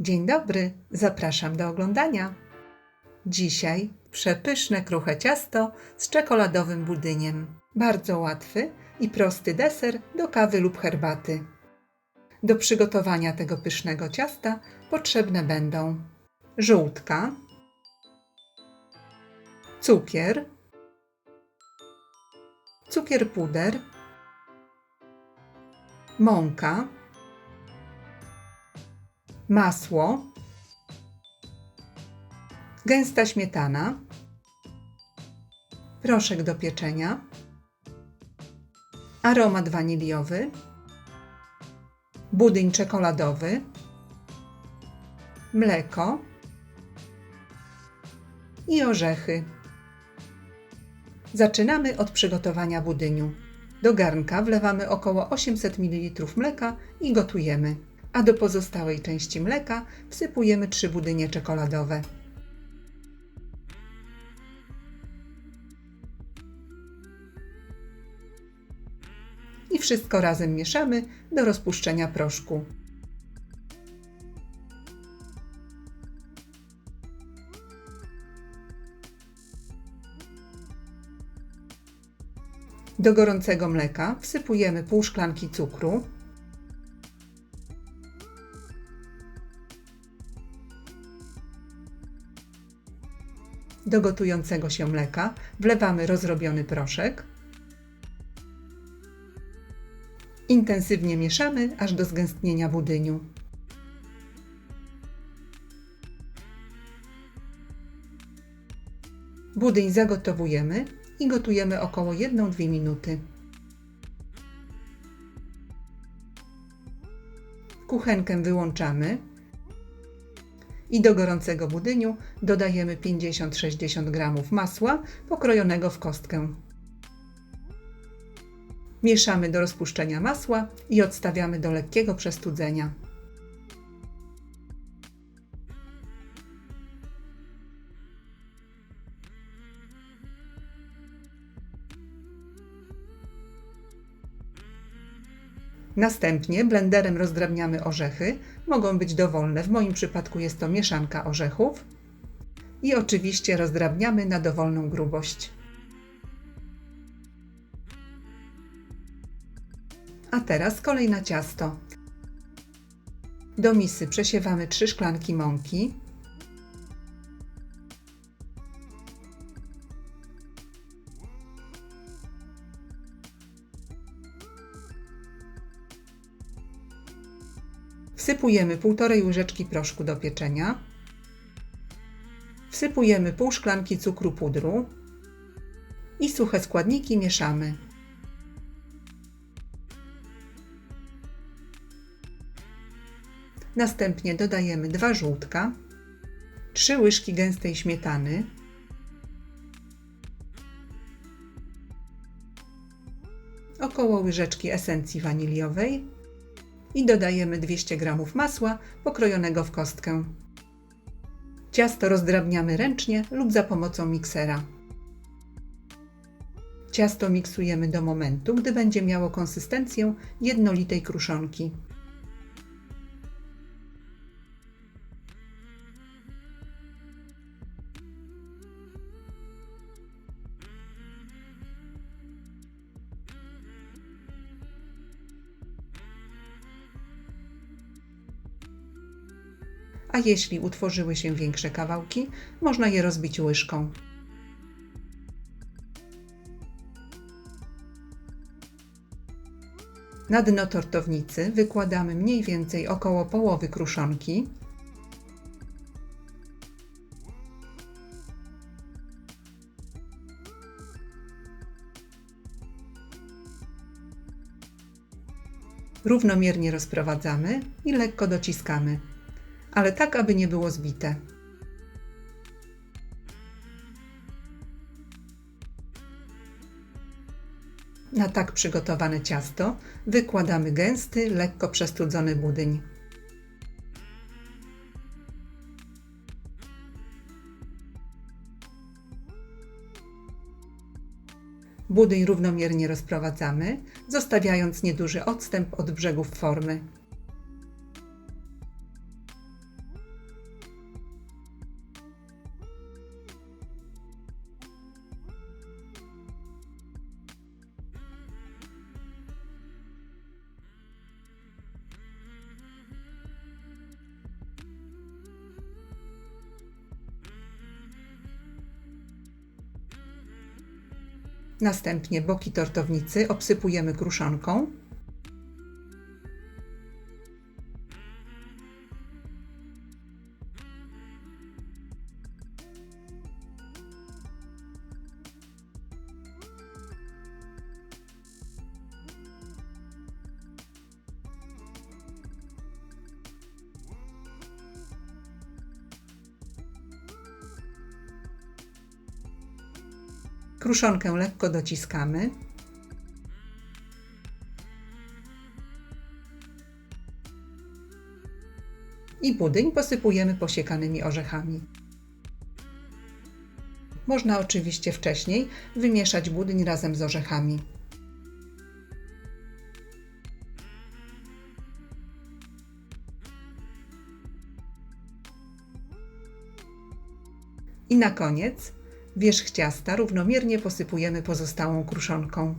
Dzień dobry, zapraszam do oglądania. Dzisiaj przepyszne kruche ciasto z czekoladowym budyniem. Bardzo łatwy i prosty deser do kawy lub herbaty. Do przygotowania tego pysznego ciasta potrzebne będą żółtka, cukier puder, mąka, masło, gęsta śmietana, proszek do pieczenia, aromat waniliowy, budyń czekoladowy, mleko i orzechy. Zaczynamy od przygotowania budyniu. Do garnka wlewamy około 800 ml mleka i gotujemy, a do pozostałej części mleka wsypujemy 3 budynie czekoladowe. I wszystko razem mieszamy do rozpuszczenia proszku. Do gorącego mleka wsypujemy pół szklanki cukru, do gotującego się mleka wlewamy rozrobiony proszek. Intensywnie mieszamy aż do zgęstnienia budyniu. Budyń zagotowujemy i gotujemy około 1-2 minuty. Kuchenkę wyłączamy i do gorącego budyniu dodajemy 50-60 g masła pokrojonego w kostkę. Mieszamy do rozpuszczenia masła i odstawiamy do lekkiego przestudzenia. Następnie blenderem rozdrabniamy orzechy. Mogą być dowolne, w moim przypadku jest to mieszanka orzechów. I oczywiście rozdrabniamy na dowolną grubość. A teraz kolej na ciasto. Do misy przesiewamy 3 szklanki mąki, wsypujemy 1,5 łyżeczki proszku do pieczenia, wsypujemy pół szklanki cukru pudru i suche składniki mieszamy. Następnie dodajemy 2 żółtka, 3 łyżki gęstej śmietany, około łyżeczki esencji waniliowej i dodajemy 200 g masła pokrojonego w kostkę. Ciasto rozdrabniamy ręcznie lub za pomocą miksera. Ciasto miksujemy do momentu, gdy będzie miało konsystencję jednolitej kruszonki. A jeśli utworzyły się większe kawałki, można je rozbić łyżką. Na dno tortownicy wykładamy mniej więcej około połowy kruszonki. Równomiernie rozprowadzamy i lekko dociskamy, ale tak, aby nie było zbite. Na tak przygotowane ciasto wykładamy gęsty, lekko przestudzony budyń. Budyń równomiernie rozprowadzamy, zostawiając nieduży odstęp od brzegów formy. Następnie boki tortownicy obsypujemy kruszonką. Kruszonkę lekko dociskamy. I budyń posypujemy posiekanymi orzechami. Można oczywiście wcześniej wymieszać budyń razem z orzechami. I na koniec wierzch ciasta równomiernie posypujemy pozostałą kruszonką.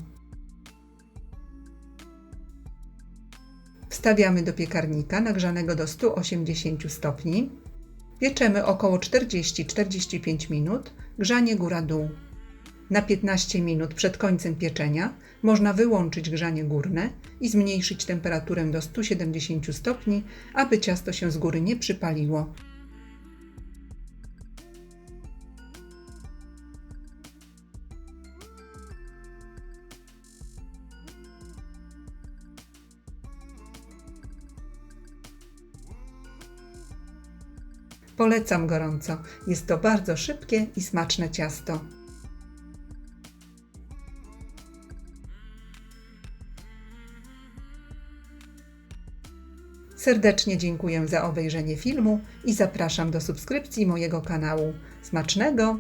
Wstawiamy do piekarnika nagrzanego do 180 stopni. Pieczemy około 40-45 minut, grzanie góra-dół. Na 15 minut przed końcem pieczenia można wyłączyć grzanie górne i zmniejszyć temperaturę do 170 stopni, aby ciasto się z góry nie przypaliło. Polecam gorąco. Jest to bardzo szybkie i smaczne ciasto. Serdecznie dziękuję za obejrzenie filmu i zapraszam do subskrypcji mojego kanału. Smacznego!